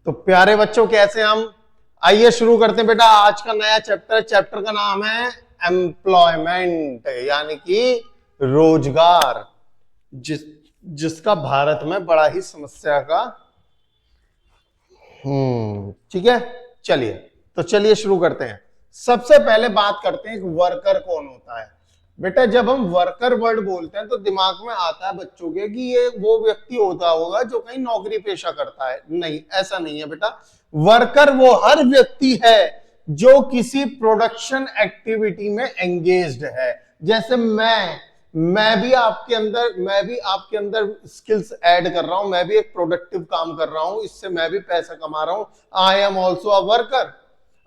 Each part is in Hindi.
तो प्यारे बच्चों कैसे हम, आइए शुरू करते हैं बेटा आज का नया चैप्टर। चैप्टर का नाम है एम्प्लॉयमेंट, यानी कि रोजगार, जिसका भारत में बड़ा ही समस्या का ठीक है। चलिए तो चलिए शुरू करते हैं। सबसे पहले बात करते हैं वर्कर कौन होता है। बेटा जब हम वर्कर वर्ड बोलते हैं तो दिमाग में आता है बच्चों के कि ये वो व्यक्ति होता होगा जो कहीं नौकरी पेशा करता है। नहीं, ऐसा नहीं है बेटा। वर्कर वो हर व्यक्ति है जो किसी प्रोडक्शन एक्टिविटी में एंगेज्ड है। जैसे मैं भी आपके अंदर स्किल्स ऐड कर रहा हूं, मैं भी एक प्रोडक्टिव काम कर रहा हूं, इससे मैं भी पैसा कमा रहा हूं। I am also a worker.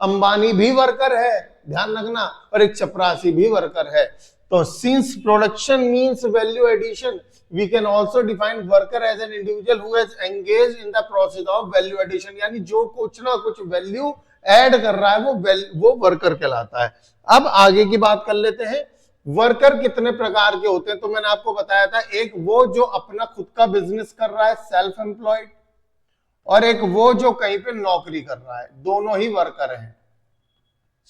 Ambani भी वर्कर है, ध्यान रखना, और एक चपरासी भी वर्कर है। तो since production means value addition, we can also define worker as an individual who has engaged in the process of value addition, यानी जो कुछ ना कुछ वैल्यू ऐड कर रहा है वो वर्कर कहलाता है। अब आगे की बात कर लेते हैं। वर्कर कितने प्रकार के होते हैं? तो मैंने आपको बताया था, एक वो जो अपना खुद का बिजनेस कर रहा है, सेल्फ एम्प्लॉयड, और एक वो जो कहीं पे नौकरी कर रहा है। दोनों ही वर्कर हैं,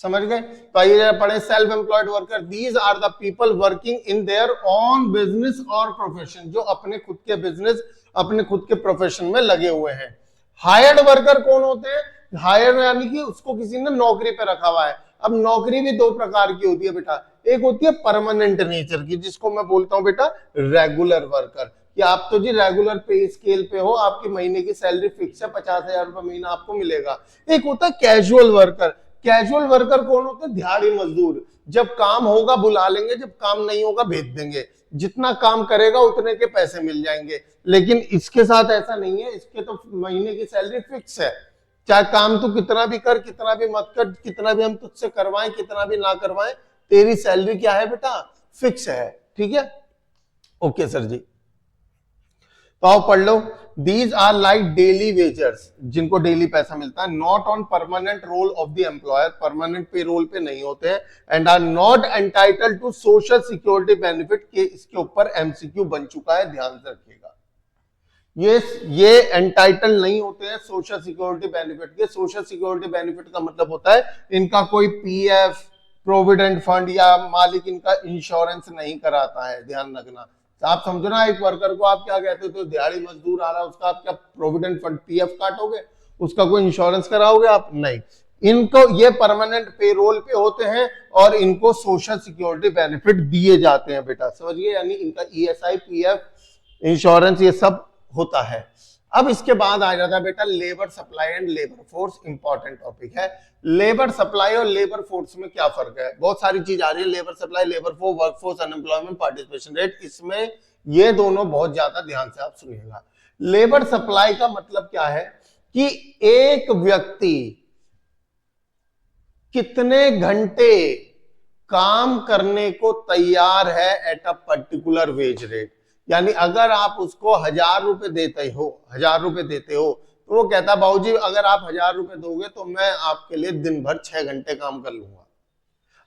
समझ गए? तो आइए पढ़े self employed worker. These are the people working in their own business और प्रोफेशन, जो अपने खुद के बिजनेस, अपने खुद के प्रोफेशन में लगे हुए हैं। हायर्ड वर्कर कौन होते हैं? हायर्ड यानी कि उसको किसी ने नौकरी पे रखा हुआ है। अब नौकरी भी दो प्रकार की होती है बेटा। एक होती है परमानेंट नेचर की, जिसको मैं बोलता हूं बेटा रेगुलर वर्कर, कि आप तो जी रेगुलर पे स्केल पे हो, आपकी महीने की सैलरी फिक्स है, 50,000 रुपए महीना आपको मिलेगा। एक होता है कैजुअल वर्कर। कैजुअल वर्कर कौन होते हैं? दिहाड़ी मजदूर। जब काम होगा बुला लेंगे, जब काम नहीं होगा भेज देंगे, जितना काम करेगा उतने के पैसे मिल जाएंगे। लेकिन इसके साथ ऐसा नहीं है, इसके तो महीने की सैलरी फिक्स है। चाहे काम तू कितना भी कर, कितना भी मत कर, कितना भी हम तुझसे करवाएं, कितना भी ना करवाएं, तेरी सैलरी क्या है बेटा? फिक्स है। ठीक है, ओके सर जी। तो आओ पढ़ लो। These are like daily wagers, जिनको डेली पैसा मिलता है, not on permanent roll of the employer, permanent payroll पे नहीं होते हैं, and are not entitled to social security benefit. के इसके ऊपर एमसीक्यू बन चुका है, ध्यान से रखिएगा। ये एंटाइटल नहीं होते हैं सोशल सिक्योरिटी बेनिफिट के। सोशल सिक्योरिटी बेनिफिट का मतलब होता है इनका कोई पीएफ, प्रोविडेंट फंड या मालिक इनका इंश्योरेंस नहीं कराता है, ध्यान रखना। आप समझो ना, एक वर्कर को आप क्या कहते हो? तो दिहाड़ी मजदूर आ रहा है, उसका आप क्या प्रोविडेंट फंड पीएफ काटोगे? उसका कोई इंश्योरेंस कराओगे आप? नहीं। इनको ये परमानेंट पे रोल पे होते हैं और इनको सोशल सिक्योरिटी बेनिफिट दिए जाते हैं बेटा, समझिए, यानी इनका ईएसआई, पीएफ, इंश्योरेंस, ये सब होता है। अब इसके बाद आ जाता है बेटा labour supply and labour force. Important topic है। लेबर सप्लाई और लेबर फोर्स में क्या फर्क है? बहुत सारी चीज आ रही है, labour supply, labour force, workforce, unemployment, participation rate. इसमें ये दोनों बहुत ज्यादा ध्यान से आप सुनिएगा। लेबर सप्लाई का मतलब क्या है कि एक व्यक्ति कितने घंटे काम करने को तैयार है at a particular wage rate. यानी अगर आप उसको 1,000 रुपए देते हो, 1,000 रुपए देते हो, तो वो कहता है बाबूजी अगर आप 1,000 रुपए दोगे तो मैं आपके लिए दिन भर 6 घंटे काम कर लूंगा।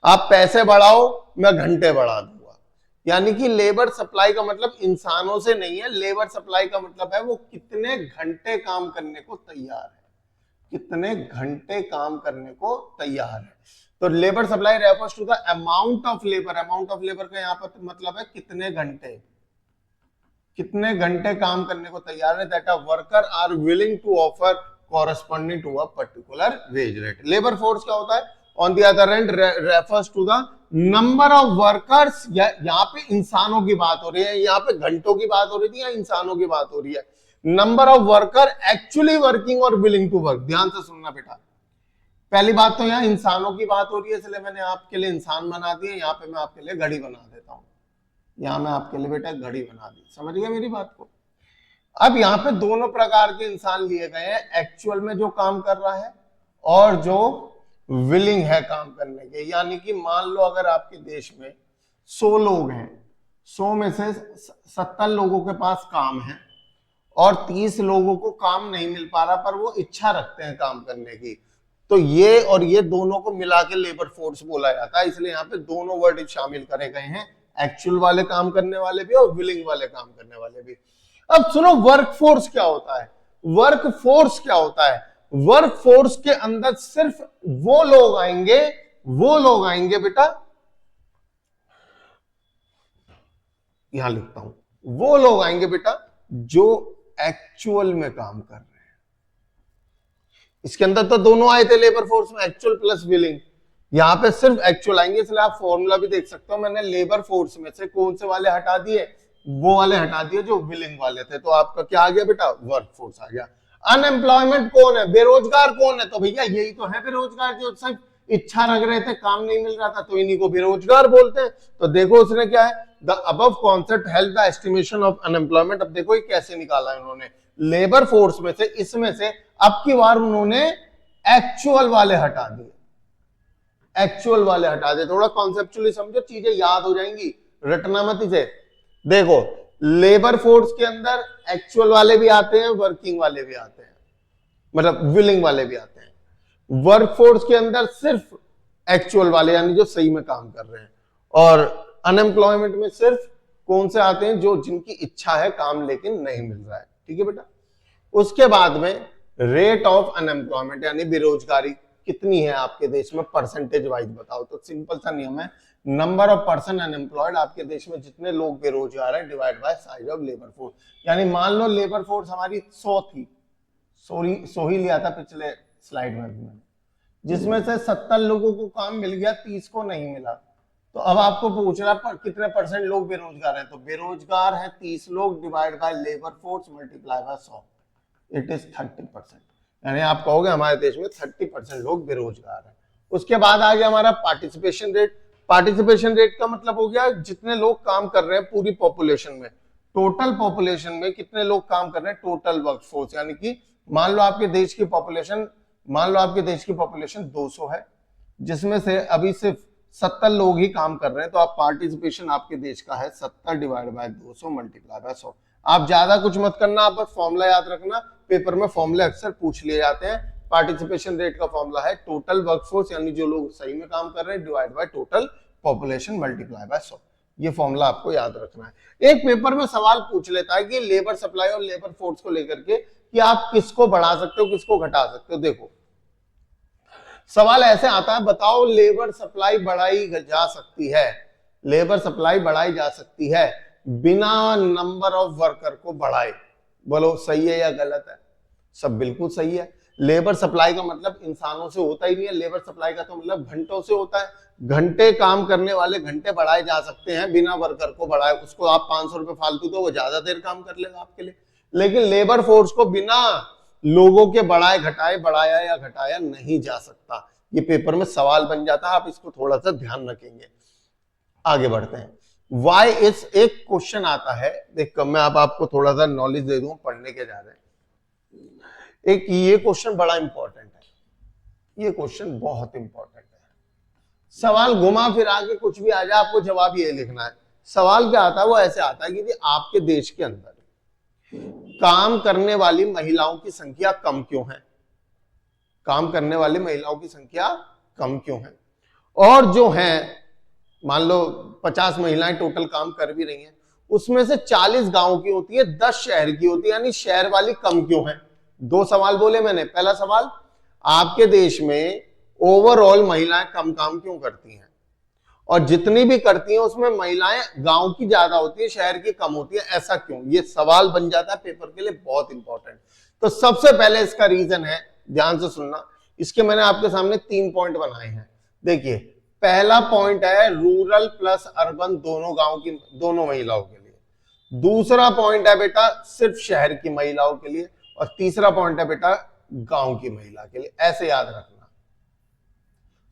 आप पैसे बढ़ाओ, मैं घंटे बढ़ा दूंगा। यानी कि लेबर सप्लाई का मतलब इंसानों से नहीं है, लेबर सप्लाई का मतलब है वो कितने घंटे काम करने को तैयार है, कितने घंटे काम करने को तैयार है। तो labour supply refers to the amount of labour. Amount of labour का यहाँ पर मतलब है कितने घंटे, कितने घंटे काम करने को तैयार है, that a worker are willing to offer corresponding to a particular wage rate. Labour force क्या होता है? On the other hand refers to the number of workers. यहाँ पे इंसानों की बात हो रही है, यहाँ पे घंटों की बात हो रही थी, या इंसानों की बात हो रही है। Number of worker actually working और विलिंग टू वर्क। ध्यान से सुनना बेटा, पहली बात तो यहाँ इंसानों की बात हो रही है, इसलिए मैंने आपके लिए इंसान बना दिए। यहाँ पे मैं आपके लिए घड़ी बना देता हूँ, यहां मैं आपके लिए बेटा घड़ी बना दी, समझ गए मेरी बात को? अब यहाँ पे दोनों प्रकार के इंसान लिए गए हैं, एक्चुअल में जो काम कर रहा है और जो विलिंग है काम करने के। यानी कि मान लो अगर आपके देश में 100 लोग हैं, 100 में से 70 लोगों के पास काम है और 30 लोगों को काम नहीं मिल पा रहा, पर वो इच्छा रखते हैं काम करने की, तो ये और ये दोनों को मिला के लेबर फोर्स बोला जाता है। इसलिए यहाँ पे दोनों वर्ड शामिल करे गए हैं, एक्चुअल वाले काम करने वाले भी और विलिंग वाले काम करने वाले भी। अब सुनो, वर्क फोर्स क्या होता है? वर्क फोर्स क्या होता है? वर्क फोर्स के अंदर सिर्फ वो लोग आएंगे बेटा, यहां लिखता हूं, वो लोग आएंगे बेटा जो एक्चुअल में काम कर रहे हैं। इसके अंदर तो दोनों आए थे लेबर फोर्स में, एक्चुअल प्लस विलिंग, यहां पे सिर्फ एक्चुअल आएंगे। इसलिए आप फॉर्मूला भी देख सकते हो, मैंने लेबर फोर्स में से कौन से वाले हटा दिए, वो वाले हटा दिए जो विलिंग वाले थे, तो आपका क्या आ गया बेटा, वर्क फोर्स आ गया। अनएम्प्लॉयमेंट कौन है, बेरोजगार कौन है, तो भैया यही तो है बेरोजगार, जो सब इच्छा रख रहे थे, काम नहीं मिल रहा था, तो इन्हीं को बेरोजगार बोलते हैं। तो देखो उसने क्या है, the above concept help the estimation of unemployment. अब देखो ये कैसे निकाला है उन्होंने, लेबर फोर्स में से, इसमें से अब की बार उन्होंने एक्चुअल वाले हटा दिए, एक्चुअल वाले हटा दे। थोड़ा कॉन्सेप्चुअली समझो, चीजें याद हो जाएंगी, रटना मत इसे। देखो लेबर फोर्स के अंदर एक्चुअल वाले भी आते हैं, वर्किंग वाले भी आते हैं, मतलब विलिंग वाले भी आते हैं। वर्क फोर्स के अंदर सिर्फ एक्चुअल वाले, यानी जो सही में काम कर रहे हैं, और अनएम्प्लॉयमेंट में सिर्फ कौन से आते हैं, जो जिनकी इच्छा है काम लेकिन नहीं मिल रहा है। ठीक है बेटा। उसके बाद में रेट ऑफ अनएम्प्लॉयमेंट, यानी बेरोजगारी कितनी है आपके देश में, परसेंटेज वाइज बताओ। तो सिंपल सा नियम है, नंबर ऑफ पर्सन अनएम्प्लॉयड, आपके देश में जितने लोग बेरोजगार हैं, divide by size of labour force. यानी मान लो लेबर फोर्स हमारी 100 थी, 100 ही लिया था पिछले स्लाइड में भी मैंने, जिसमें से 70 लोगों को काम मिल गया, 30 को नहीं मिला। तो अब आपको पूछ रहा है कितने परसेंट लोग बेरोजगार हैं, तो बेरोजगार है 30 लोग, divide by labour force multiply by 100, it is 30%। यानी आप कहोगे हमारे देश में 30% लोग बेरोजगार हैं। उसके बाद आ गया हमारा पार्टिसिपेशन रेट। पार्टिसिपेशन रेट का मतलब हो गया जितने लोग काम कर रहे हैं पूरी पॉपुलेशन में, टोटल पॉपुलेशन में कितने लोग काम कर रहे हैं, टोटल वर्कफोर्स। यानी कि मान लो आपके देश की पॉपुलेशन 200 है, जिसमें से अभी सिर्फ 70 लोग ही काम कर रहे हैं, तो आप पार्टिसिपेशन आपके देश का है 70 डिवाइड बाय 200 मल्टीप्लाई बाय 100। आप ज्यादा कुछ मत करना, आप बस फॉर्मूला याद रखना, पेपर में फॉर्मूले अक्सर पूछ लिए जाते हैं। पार्टिसिपेशन रेट का फॉर्मूला है टोटल वर्कफोर्स, यानी जो लोग सही में काम कर रहे हैं, divide by total population multiply by 100। ये फॉर्मूला आपको याद रखना है। एक पेपर में सवाल पूछ लेता है कि लेबर सप्लाई और लेबर फोर्स को लेकर के कि आप किसको बढ़ा सकते हो, किसको घटा सकते हो। देखो सवाल ऐसे आता है, बताओ लेबर सप्लाई बढ़ाई जा सकती है, लेबर सप्लाई बढ़ाई जा सकती है बिना नंबर ऑफ वर्कर को बढ़ाए। बोलो सही है या गलत है? सब बिल्कुल सही है। लेबर सप्लाई का मतलब इंसानों से होता ही नहीं है, लेबर सप्लाई का तो मतलब घंटों से होता है। घंटे काम करने वाले घंटे बढ़ाए जा सकते हैं बिना वर्कर को बढ़ाए। उसको आप 500 रुपए फालतू दो, वो ज्यादा देर काम कर लेगा आपके लिए। लेकिन लेबर फोर्स को बिना लोगों के बढ़ाए घटाए, बढ़ाया या घटाया नहीं जा सकता। ये पेपर में सवाल बन जाता है, आप इसको थोड़ा सा ध्यान रखेंगे। आगे बढ़ते हैं। वाई इज एक क्वेश्चन आता है, देख मैं अब आपको थोड़ा सा नॉलेज दे दूं, पढ़ने के जा रहे हैं। एक ये क्वेश्चन बड़ा इंपॉर्टेंट है, ये क्वेश्चन बहुत इंपॉर्टेंट है। सवाल घुमा फिरा के कुछ भी आ जाए, आपको जवाब ये लिखना है। सवाल क्या आता है, वो ऐसे आता है कि आपके देश के अंदर काम करने वाली महिलाओं की संख्या कम क्यों है, काम करने वाली महिलाओं की संख्या कम क्यों है, और जो है मान लो 50 महिलाएं टोटल काम कर भी रही हैं, उसमें से 40 गांव की होती है, 10 शहर की होती है, यानी शहर वाली कम क्यों है। दो सवाल बोले मैंने। पहला सवाल, आपके देश में ओवरऑल महिलाएं कम काम क्यों करती हैं, और जितनी भी करती हैं उसमें महिलाएं गांव की ज्यादा होती है, शहर की कम होती है, ऐसा क्यों। ये सवाल बन जाता है पेपर के लिए, बहुत इंपॉर्टेंट। तो सबसे पहले इसका रीजन है, ध्यान से सुनना, इसके मैंने आपके सामने 3 पॉइंट बनाए हैं। देखिए पहला पॉइंट है रूरल प्लस अर्बन, दोनों गांव की, दोनों महिलाओं के लिए। दूसरा पॉइंट है बेटा सिर्फ शहर की महिलाओं के लिए, और तीसरा पॉइंट है बेटा गांव की महिला के लिए। ऐसे याद रखना।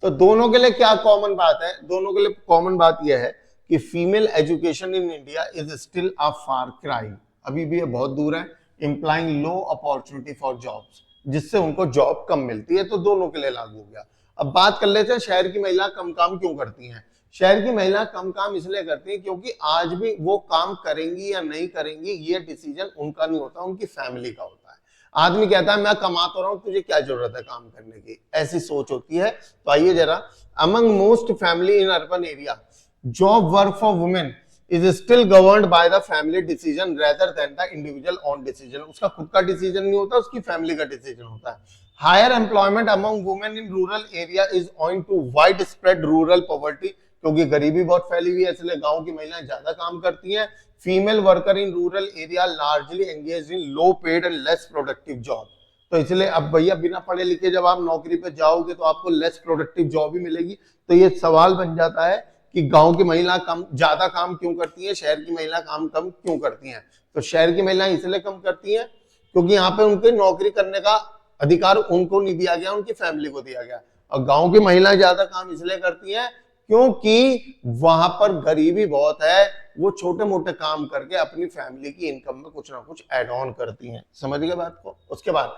तो दोनों के लिए क्या कॉमन बात है, दोनों के लिए कॉमन बात यह है कि female education in India is still a far cry, अभी भी ये बहुत दूर है, इंप्लाइंग लो अपॉर्चुनिटी फॉर जॉब्स, जिससे उनको जॉब कम मिलती है। तो दोनों के लिए लागू हो गया। अब बात कर लेते हैं शहर की महिला कम काम क्यों करती हैं। शहर की महिला कम काम इसलिए करती हैं क्योंकि आज भी वो काम करेंगी या नहीं करेंगी ये डिसीजन उनका नहीं होता, उनकी फैमिली का होता है। आदमी कहता है मैं कमा तो रहा हूं, तुझे क्या जरूरत है काम करने की, ऐसी सोच होती है। तो आइए जरा, among most family in urban area job work for women, is still governed by the family decision rather than the individual on decision. उसका खुद का डिसीजन नहीं होता, उसकी फैमिली का डिसीजन होता है। Higher employment among women in rural area is owing to wide spread rural poverty, क्योंकि गरीबी बहुत फैली हुई है इसलिए गांव की महिलाएं ज्यादा काम करती हैं। Female worker in rural area largely engage in low paid and less productive job. तो इसलिए अब भैया बिना पढ़े लिखे जब आप नौकरी पे जाओगे तो आपको लेस प्रोडक्टिव जॉब ही मिलेगी। तो ये सवाल बन जाता है कि गांव की महिला कम ज्यादा काम क्यों करती है, शहर की महिला काम कम क्यों करती हैं। तो शहर की महिलाएं इसलिए कम करती हैं क्योंकि यहाँ पे उनके नौकरी करने का अधिकार उनको नहीं दिया गया, उनकी फैमिली को दिया गया। और गांव की महिलाएं ज्यादा काम इसलिए करती हैं क्योंकि वहां पर गरीबी बहुत है, वो छोटे मोटे काम करके अपनी फैमिली की इनकम में कुछ ना कुछ एड ऑन करती हैं। समझ गए बात को। उसके बाद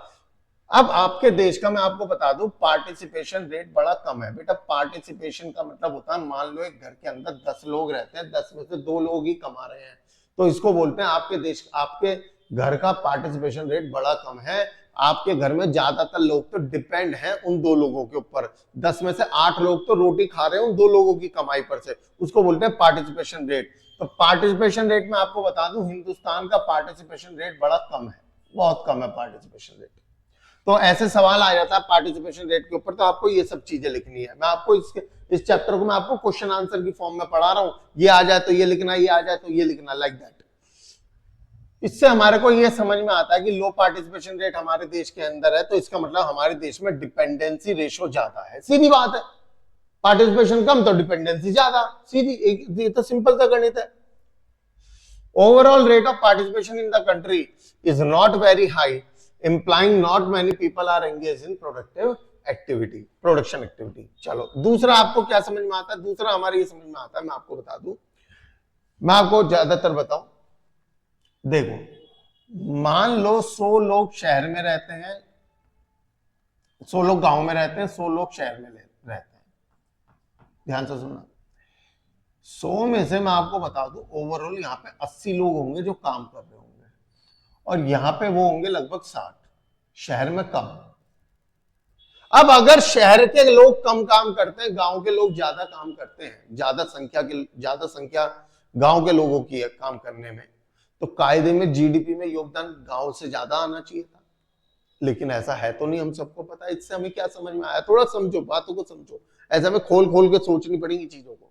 अब आपके देश का मैं आपको बता दूं पार्टिसिपेशन रेट बड़ा कम है। बेटा पार्टिसिपेशन का मतलब होता है मान लो एक घर के अंदर 10 लोग रहते हैं, 10 में से 2 लोग ही कमा रहे हैं, तो इसको बोलते हैं आपके देश आपके घर का पार्टिसिपेशन रेट बड़ा कम है। आपके घर में ज्यादातर लोग तो डिपेंड हैं उन 2 लोगों के ऊपर, 10 में से 8 लोग तो रोटी खा रहे हैं उन 2 लोगों की कमाई पर से, उसको बोलते हैं पार्टिसिपेशन रेट। तो पार्टिसिपेशन रेट में आपको बता दूं हिंदुस्तान का पार्टिसिपेशन रेट बड़ा कम है, बहुत कम है पार्टिसिपेशन रेट। तो ऐसे सवाल आ जाता है पार्टिसिपेशन रेट के ऊपर, तो आपको ये सब चीजें लिखनी है। मैं आपको इस चैप्टर को मैं आपको क्वेश्चन आंसर की फॉर्म में पढ़ा रहा हूं, ये आ जाए तो ये लिखना, ये आ जाए तो ये लिखना, लाइक दैट। इससे हमारे को ये समझ में आता है कि लो पार्टिसिपेशन रेट हमारे देश के अंदर है, तो इसका मतलब हमारे देश में डिपेंडेंसी रेशो ज्यादा है। सीधी बात है, पार्टिसिपेशन कम तो डिपेंडेंसी ज्यादा, सीधी, ये तो सिंपल सा गणित है। Overall rate of participation in the country is not very high, implying not many people are engaged in productive activity, production activity। चलो दूसरा आपको क्या समझ में आता है, दूसरा हमारे ये समझ में आता है, मैं आपको बता दूं, मैं आपको ज्यादातर बताऊं। देखो मान लो 100 लोग शहर में रहते हैं, 100 लोग गांव में रहते हैं, 100 लोग शहर में रहते हैं। ध्यान से सुनना, 100 में से मैं आपको बता दूं ओवरऑल यहाँ पे 80 लोग होंगे जो काम कर रहे होंगे, और यहां पे वो होंगे लगभग 60, शहर में कम। अब अगर शहर के लोग कम काम करते हैं, गांव के लोग ज्यादा काम करते हैं, ज्यादा संख्या गांव के लोगों की है काम करने में, तो कायदे में जीडीपी में योगदान गांव से ज्यादा आना चाहिए था। लेकिन ऐसा है तो नहीं, हम सबको पता है। इससे हमें क्या समझ में आया, थोड़ा समझो बातों को, समझो, ऐसा हमें खोल खोल के सोचनी पड़ेगी चीजों को।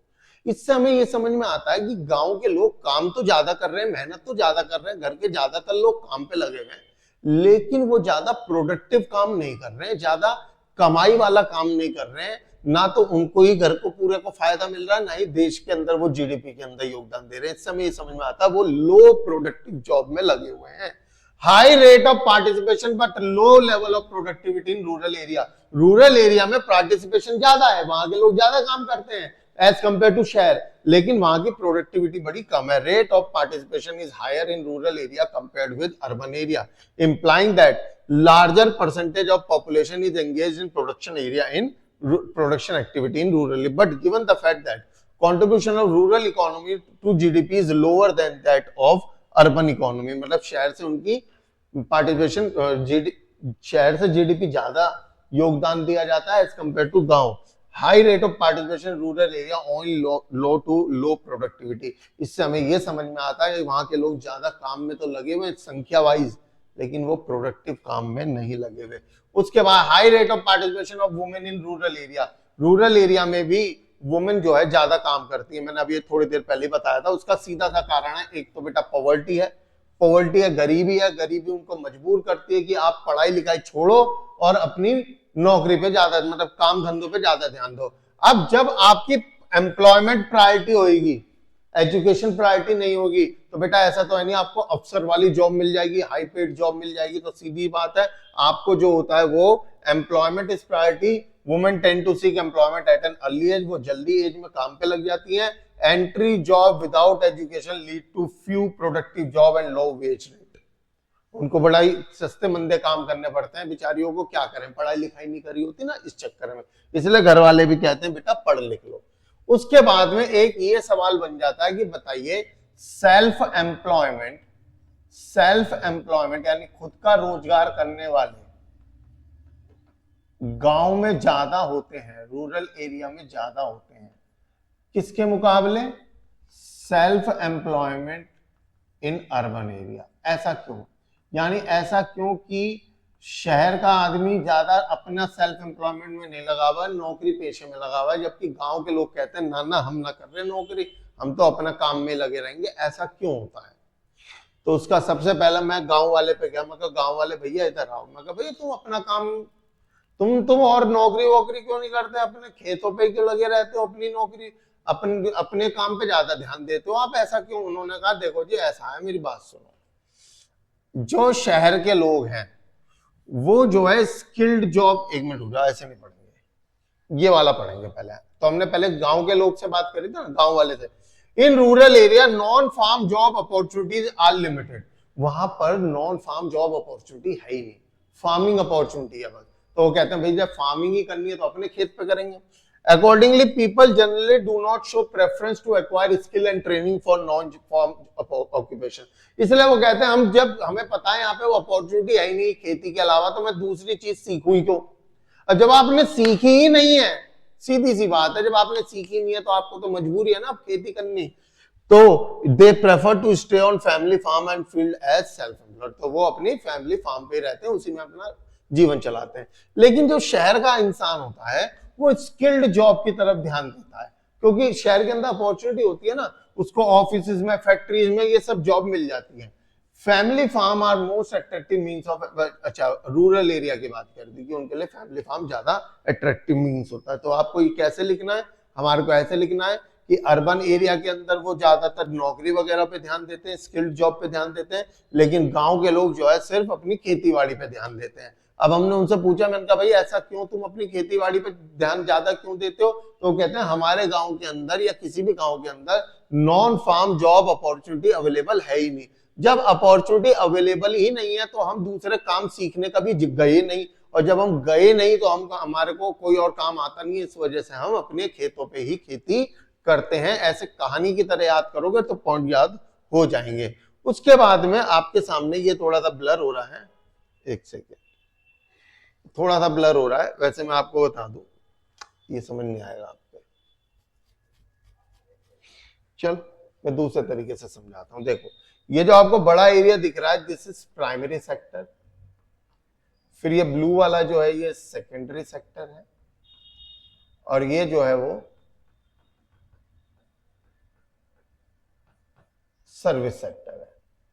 इससे हमें ये समझ में आता है कि गांव के लोग काम तो ज्यादा कर रहे हैं, मेहनत तो ज्यादा कर रहे हैं, घर के ज्यादातर लोग काम पे लगे हुए हैं, लेकिन वो ज्यादा प्रोडक्टिव काम नहीं कर रहे हैं, ज्यादा कमाई वाला काम नहीं कर रहे हैं। ना तो उनको ही घर को पूरे को फायदा मिल रहा है, ना ही देश के अंदर वो जीडीपी के अंदर योगदान दे रहे हैं। इससे हमें ये समझ में आता है वो लो प्रोडक्टिव जॉब में लगे हुए हैं। High rate of participation but low level of productivity in rural area. Rural area में पार्टिसिपेशन ज्यादा है, वहां के लोग ज्यादा काम करते हैं एज कंपेयर टू शहर, लेकिन वहां की प्रोडक्टिविटी बड़ी कम है। Rate of participation is higher in rural area compared with urban area, implying that larger percentage of population is engaged in production area in production activity in rural. But given the fact that contribution of rural economy to GDP is lower than that of urban economy, मतलब शहर से उनकी पार्टिसिपेशन, शहर से जीडीपी ज्यादा योगदान दिया जाता है एज कंपेयर टू गांव। High rate of participation rural area only low to low productivity. इससे हमें यह समझ में आता है कि वहां के लोग ज्यादा काम में तो लगे हुए संख्या वाइज, लेकिन वो प्रोडक्टिव काम में नहीं लगे हुए। उसके बाद high rate of participation of women in rural area. Rural area में भी वुमेन जो है ज्यादा काम करती है, मैंने अभी थोड़ी देर पहले बताया था। उसका सीधा सा कारण है, एक तो बेटा पॉवर्टी है, गरीबी है। गरीबी उनको मजबूर करती है कि आप पढ़ाई लिखाई छोड़ो और अपनी नौकरी पे ज्यादा, मतलब काम धंधों पे ज्यादा ध्यान दो। अब जब आपकी एम्प्लॉयमेंट प्रायोरिटी होगी, एजुकेशन प्रायोरिटी नहीं होगी, तो बेटा ऐसा तो है नहीं आपको अफसर वाली जॉब मिल जाएगी, हाई पेड जॉब मिल जाएगी। तो सीधी बात है, आपको जो होता है वो employment is priority. Women tend to seek employment at an early age, वो जल्दी एज में काम पे लग जाती हैं। Entry job without education lead to few productive job and low wage rate. उनको बड़ा ही सस्ते मंदे काम करने पड़ते हैं बेचारियों को, क्या करें, पढ़ाई लिखाई नहीं करी होती ना इस चक्कर में, इसलिए घर वाले भी कहते हैं बेटा पढ़ लिख लो। उसके बाद में एक ये सवाल बन जाता है कि बताइए सेल्फ एम्प्लॉयमेंट यानी खुद का रोजगार करने वाले गांव में ज्यादा होते हैं, रूरल एरिया में ज्यादा होते हैं, किसके मुकाबले? Self employment in urban area. ऐसा क्यों? यानी ऐसा क्यों कि शहर का आदमी ज्यादा अपना सेल्फ एम्प्लॉयमेंट में नहीं लगा हुआ, नौकरी पेशे में लगा हुआ है, जबकि गांव के लोग कहते हैं ना ना हम ना कर रहे नौकरी, हम तो अपना काम में लगे रहेंगे। ऐसा क्यों होता है? तो उसका सबसे पहला मैं गांव वाले पे गया, मैं कहा गांव वाले भैया इधर आओ, मैं कहा भैया तुम अपना काम, तुम और नौकरी वोकरी क्यों नहीं करते, अपने खेतों पे क्यों लगे रहते हो, अपनी नौकरी अपने काम पे ज्यादा ध्यान देते हो आप, ऐसा क्यों? उन्होंने कहा देखो जी ऐसा है, मेरी बात सुनो, जो शहर के लोग हैं वो जो है स्किल्ड जॉब, एक मिनट हो ऐसे नहीं पढ़ेंगे, ये वाला पढ़ेंगे पहले। तो हमने पहले गांव के लोग से बात करी थी ना, गांव वाले से। In rural area non farm job opportunities are limited. वहां पर नॉन फार्म जॉब अपॉर्चुनिटी है ही नहीं, फार्मिंग अपॉर्चुनिटी है बस। तो वो कहते हैं भाई जब फार्मिंग ही करनी है तो अपने खेत पे करेंगे। Accordingly people generally do not show preference to acquire skill and training for non farm occupation. इसलिए वो कहते हैं हम जब हमें पता है यहाँ पे वो अपॉर्चुनिटी है ही नहीं खेती के अलावा, तो मैं दूसरी चीज सीखूं ही क्यों? और जब आपने सीखी ही नहीं है, सीधी सी बात है, जब आपने सीखी नहीं है तो आपको तो मजबूरी है ना खेती करनी। तो they prefer to stay on family farm and field as self employed. तो वो अपनी फैमिली फार्म पे रहते हैं, उसी में अपना जीवन चलाते हैं। लेकिन जो शहर का इंसान होता है वो स्किल्ड जॉब की तरफ ध्यान देता है, क्योंकि शहर के अंदर अपॉर्चुनिटी होती है ना, उसको ऑफिस में, फैक्ट्रीज में ये सब जॉब मिल जाती है। Family farm are most attractive means of, अच्छा रूरल एरिया की बात कर दी कि उनके लिए फैमिली फार्म ज्यादा अट्रैक्टिव मींस होता है। तो आपको ये कैसे लिखना है? हमारे को ऐसे लिखना है कि अर्बन एरिया के अंदर वो ज्यादातर नौकरी वगैरह पे ध्यान देते हैं, स्किल्ड जॉब पे ध्यान देते हैं, लेकिन गांव के लोग जो है सिर्फ अपनी खेती बाड़ी पे ध्यान देते हैं। अब हमने उनसे पूछा, मैंने कहा भाई ऐसा क्यों, तुम अपनी खेती बाड़ी पे ध्यान ज्यादा क्यों देते हो? तो कहते हैं हमारे गांव के अंदर या किसी भी गांव के अंदर non farm job opportunity available है ही नहीं। जब अपॉर्चुनिटी अवेलेबल ही नहीं है तो हम दूसरे काम सीखने कभी गए नहीं, और जब हम गए नहीं तो हमारे को कोई और काम आता नहीं है, इस वजह से हम अपने खेतों पे ही खेती करते हैं। ऐसे कहानी की तरह याद करोगे तो पॉइंट याद हो जाएंगे। उसके बाद में आपके सामने ये थोड़ा सा ब्लर हो रहा है, एक सेकेंड, थोड़ा सा ब्लर हो रहा है, वैसे मैं आपको बता दूं ये समझ नहीं आएगा आपको। चल मैं दूसरे तरीके से समझाता हूं। देखो ये जो आपको बड़ा एरिया दिख रहा है दिस इज प्राइमरी सेक्टर, फिर ये ब्लू वाला जो है ये सेकेंडरी सेक्टर है, और ये जो है वो सर्विस सेक्टर है।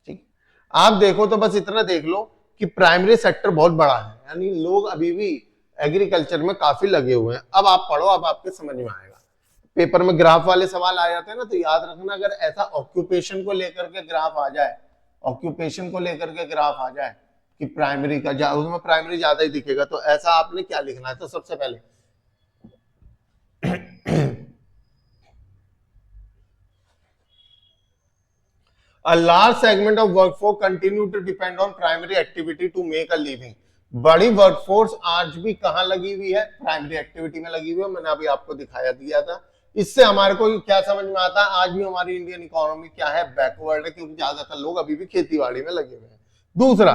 ठीक, आप देखो तो बस इतना देख लो कि प्राइमरी सेक्टर बहुत बड़ा है, यानी लोग अभी भी एग्रीकल्चर में काफी लगे हुए हैं। अब आप पढ़ो, अब आपके समझ में आएगा। पेपर में ग्राफ वाले सवाल आ जाते हैं ना, तो याद रखना अगर ऐसा ऑक्यूपेशन को लेकर के ग्राफ आ जाए, ऑक्यूपेशन को लेकर के ग्राफ आ जाए कि प्राइमरी का उसमें प्राइमरी ज्यादा ही दिखेगा, तो ऐसा आपने क्या लिखना है? तो सबसे पहले A large segment of workforce continue to depend on primary activity to make a living. बड़ी वर्कफोर्स आज भी कहां लगी हुई है? प्राइमरी एक्टिविटी में लगी हुई है। मैंने अभी आपको दिखाया दिया था। इससे हमारे को क्या समझ में आता है? आज भी हमारी इंडियन इकोनॉमी क्या है? बैकवर्ड है, क्योंकि ज्यादातर लोग अभी भी खेतीबाड़ी में लगे हुए हैं। दूसरा,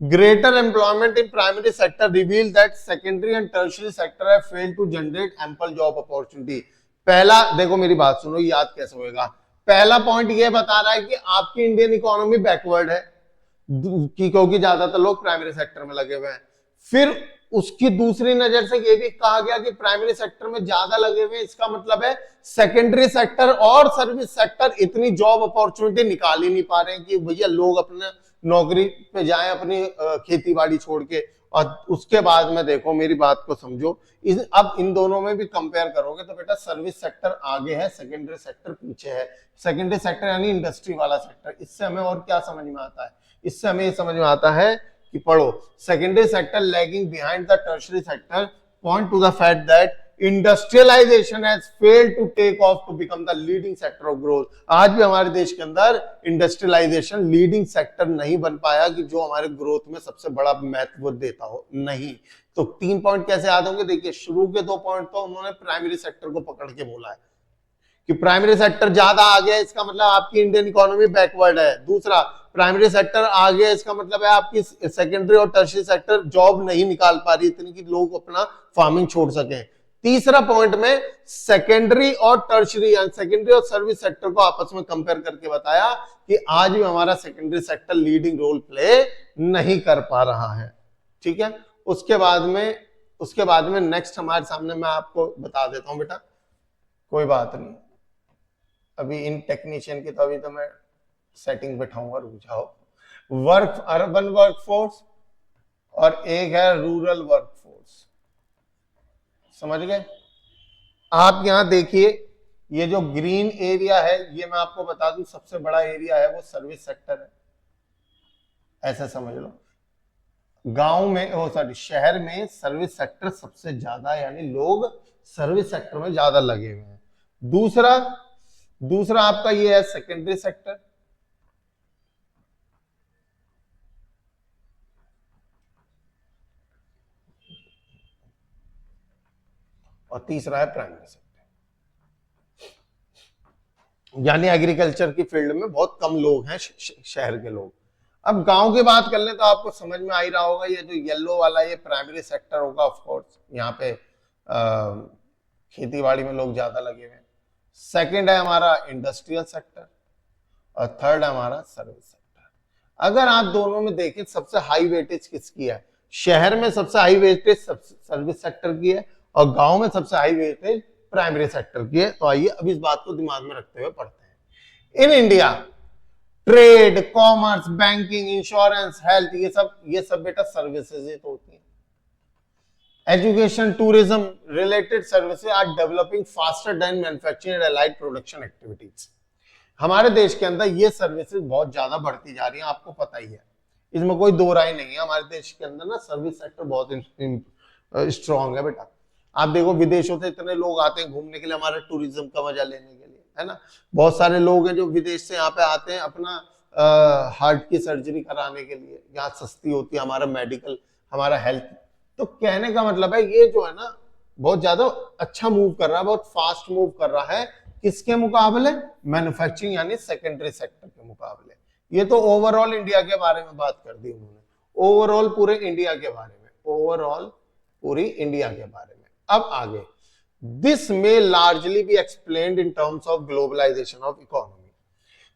greater employment in primary sector reveal that secondary and tertiary sector have failed to generate ample job opportunity. पहला देखो, मेरी बात सुनो, याद कैसे होगा? पहला पॉइंट ये बता रहा है कि आपकी इंडियन इकोनॉमी बैकवर्ड है क्योंकि ज्यादातर लोग प्राइमरी सेक्टर में लगे हुए हैं। फिर उसकी दूसरी नजर से ये भी कहा गया कि प्राइमरी सेक्टर में ज्यादा लगे हुए, इसका मतलब है सेकेंडरी सेक्टर और सर्विस सेक्टर इतनी जॉब अपॉर्चुनिटी निकाल ही नहीं पा रहे हैं कि भैया लोग अपने नौकरी पे जाएं अपनी खेती बाड़ी छोड़ के। और उसके बाद में देखो, मेरी बात को समझो, अब इन दोनों में भी कंपेयर करोगे तो बेटा सर्विस सेक्टर आगे है, सेकेंडरी सेक्टर पीछे है। सेकेंडरी सेक्टर यानी इंडस्ट्री वाला सेक्टर। इससे हमें और क्या समझ में आता है? इससे हमें समझ में आता है कि पढ़ो, secondary sector lagging behind the tertiary sector point to the fact that industrialisation has failed to take off to become the leading sector of growth. आज भी हमारे देश के अंदर इंडस्ट्रियलाइजेशन लीडिंग सेक्टर नहीं बन पाया कि जो हमारे ग्रोथ में सबसे बड़ा महत्व देता हो, नहीं। तो 3 पॉइंट कैसे याद होंगे? देखिए, शुरू के 2 पॉइंट तो उन्होंने प्राइमरी सेक्टर को पकड़ के बोला है कि प्राइमरी सेक्टर ज्यादा आ गया, इसका मतलब आपकी इंडियन इकोनॉमी बैकवर्ड है। दूसरा, प्राइमरी सेक्टर आ गया, इसका मतलब है आपकी सेकेंडरी और टर्शियरी सेक्टर जॉब नहीं निकाल पा रही इतनी कि लोग अपना फार्मिंग छोड़ सकें। तीसरा पॉइंट में सेकेंडरी और टर्शरी यानी सेकेंडरी और सर्विस सेक्टर को आपस में कंपेयर करके बताया कि आज भी हमारा secondary sector leading role play नहीं कर पा रहा है। ठीक है, उसके बाद में नेक्स्ट हमारे सामने मैं आपको बता देता हूं बेटा, कोई बात नहीं, अभी इन टेक्नीशियन की तो अभी तो मैं सेटिंग बैठाऊंगा, रुक जाओ। अर्बन वर्कफोर्स और एक है रूरल वर्कफोर्स, समझ गए। आप यहां देखिए, ये जो ग्रीन एरिया है, ये मैं आपको बता दूं सबसे बड़ा एरिया है वो सर्विस सेक्टर है, ऐसा समझ लो। गांव में शहर में सर्विस सेक्टर सबसे ज्यादा, यानी लोग सर्विस सेक्टर में ज्यादा लगे हुए हैं। दूसरा आपका ये है सेकेंडरी सेक्टर, और तीसरा है प्राइमरी सेक्टर, यानी एग्रीकल्चर की फील्ड में बहुत कम लोग हैं शहर के लोग। अब गांव की बात कर ले तो आपको समझ में आ ही रहा होगा, ये जो येलो वाला ये प्राइमरी सेक्टर होगा, ऑफ कोर्स यहाँ पे खेतीबाड़ी में लोग ज्यादा लगे हुए हैं। सेकंड है हमारा इंडस्ट्रियल सेक्टर और थर्ड है हमारा सर्विस सेक्टर। अगर आप दोनों में देखें सबसे हाई वेटेज किसकी है, शहर में सबसे हाई वेटेज सर्विस सेक्टर की है और गांव में सबसे हाई वेटेज प्राइमरी सेक्टर की है। तो आइए अब इस बात को दिमाग में रखते हुए पढ़ते हैं। In India trade, commerce, banking, insurance, health, ये सब बेटा सर्विसेज ही तो होती हैं। Education, tourism related services are developing faster than manufacturing and allied production activities. हमारे देश के अंदर ये सर्विसेज बहुत ज्यादा बढ़ती जा रही है, आपको पता ही है, इसमें कोई दो राय नहीं है। हमारे देश के अंदर ना सर्विस सेक्टर बहुत स्ट्रॉन्ग है बेटा। आप देखो विदेशों से इतने लोग आते हैं घूमने के लिए हमारे टूरिज्म का मजा लेने के लिए, है ना। बहुत सारे लोग हैं जो विदेश से यहाँ पे आते हैं अपना हार्ट की सर्जरी कराने के लिए, यहाँ सस्ती होती है, हमारा मेडिकल, हमारा हेल्थ। तो कहने का मतलब है ये जो है ना बहुत ज्यादा अच्छा मूव कर रहा है, बहुत फास्ट मूव कर रहा है। किसके मुकाबले? मैन्युफैक्चरिंग यानी सेकेंडरी सेक्टर के मुकाबले। ये तो ओवरऑल इंडिया के बारे में बात कर दी उन्होंने, ओवरऑल पूरे इंडिया के बारे में, ओवरऑल पूरी इंडिया के बारे में। अब आगे, this may largely be explained in terms of globalization of economy.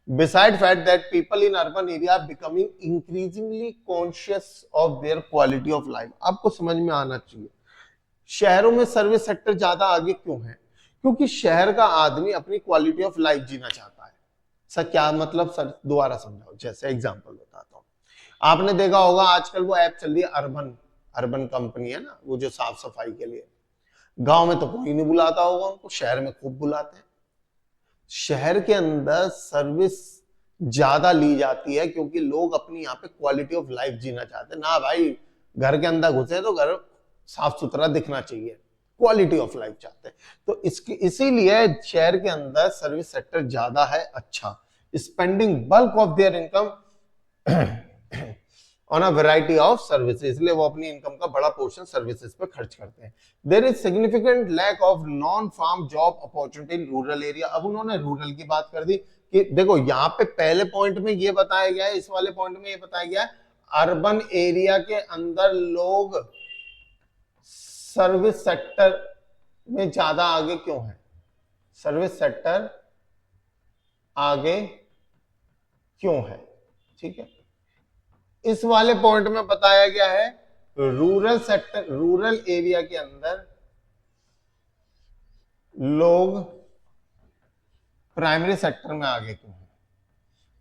Beside fact that people in urban area are becoming increasingly conscious of their quality of life. आपको समझ में आना चाहिए शहरों में सर्विस सेक्टर ज्यादा आगे क्यों है, क्योंकि शहर का आदमी अपनी क्वालिटी ऑफ लाइफ जीना चाहता है। सर क्या मतलब, सर दोबारा समझाओ। जैसे एग्जांपल बताता हूँ, आपने देखा होगा आजकल वो ऐप चल रही है अर्बन कंपनी है ना, वो जो साफ सफाई के लिए। गांव में तो कोई नहीं बुलाता होगा उनको, शहर में खूब बुलाते हैं। शहर के अंदर सर्विस ज्यादा ली जाती है क्योंकि लोग अपनी यहाँ पे क्वालिटी ऑफ लाइफ जीना चाहते हैं ना भाई। घर के अंदर घुसे तो घर साफ सुथरा दिखना चाहिए, क्वालिटी ऑफ लाइफ चाहते हैं। तो इसीलिए शहर के अंदर सर्विस सेक्टर ज्यादा है अच्छा, spending bulk of their income on a variety of services, इसलिए वो अपनी इनकम का बड़ा पोर्शन सर्विसेज पे खर्च करते हैं। There is significant lack of non farm job opportunity in rural area. अब उन्होंने रूरल की बात कर दी कि देखो यहाँ पे पहले पॉइंट में ये बताया गया है, इस वाले पॉइंट में ये बताया गया है अर्बन एरिया के अंदर लोग सर्विस सेक्टर में ज्यादा आगे क्यों है, सर्विस सेक्टर आगे क्यों है। ठीक है, इस वाले पॉइंट में बताया गया है रूरल सेक्टर, रूरल एरिया के अंदर लोग प्राइमरी सेक्टर में आगे क्यों है।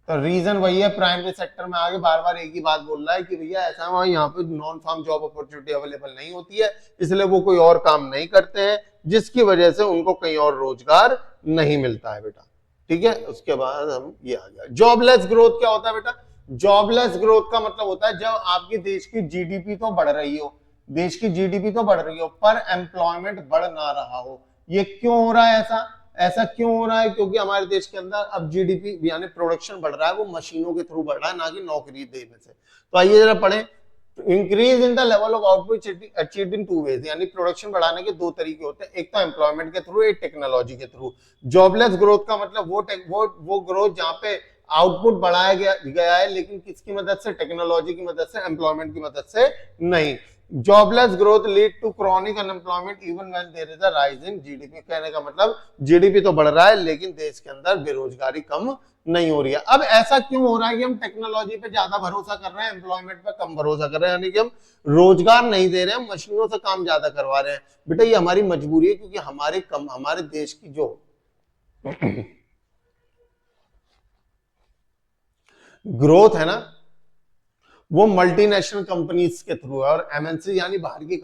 तो रीजन वही है, प्राइमरी सेक्टर में आगे बार बार एक ही बात बोल रहा है कि भैया ऐसा वहां यहाँ पे non farm job opportunity available नहीं होती है, इसलिए वो कोई और काम नहीं करते हैं, जिसकी वजह से उनको कहीं और रोजगार नहीं मिलता है बेटा। ठीक है, उसके बाद हम ये आ गया जॉबलेस ग्रोथ। क्या होता है बेटा? जॉबलेस ग्रोथ का मतलब होता है जब आपकी देश की जीडीपी तो बढ़ रही हो, देश की जीडीपी तो बढ़ रही हो पर एम्प्लॉयमेंट बढ़ ना रहा हो। ये क्यों हो रहा है? ऐसा क्यों हो रहा है? क्योंकि हमारे देश के अंदर अब जीडीपी यानी प्रोडक्शन बढ़ रहा है, वो मशीनों के थ्रू बढ़ रहा है, ना कि नौकरी देने से। तो आइए जरा पढ़ें, increase in the level of output achieved in two ways, यानी प्रोडक्शन बढ़ाने के दो तरीके होते हैं, एक तो एम्प्लॉयमेंट के थ्रू, एक टेक्नोलॉजी के थ्रू। जॉबलेस ग्रोथ का मतलब वो ग्रोथ जहां पे आउटपुट बढ़ाया गया है, लेकिन किसकी मदद से? टेक्नोलॉजी की मदद से, एम्प्लॉयमेंट की मदद से नहीं। Jobless growth lead to chronic unemployment even when there is a rise in GDP. कहने का मतलब जीडीपी तो बढ़ रहा है लेकिन देश के अंदर बेरोजगारी कम नहीं हो रही है। अब ऐसा क्यों हो रहा है कि हम टेक्नोलॉजी पे ज्यादा भरोसा कर रहे हैं, एम्प्लॉयमेंट पे कम भरोसा कर रहे हैं, यानी कि हम रोजगार नहीं दे रहे हैं, मशीनों से काम ज्यादा करवा रहे हैं। बेटा ये हमारी मजबूरी है, क्योंकि हमारे देश की जो ग्रोथ है ना, वो मल्टीनेशनल कंपनीज के थ्रू है, और एमएनसी यानी बाहर की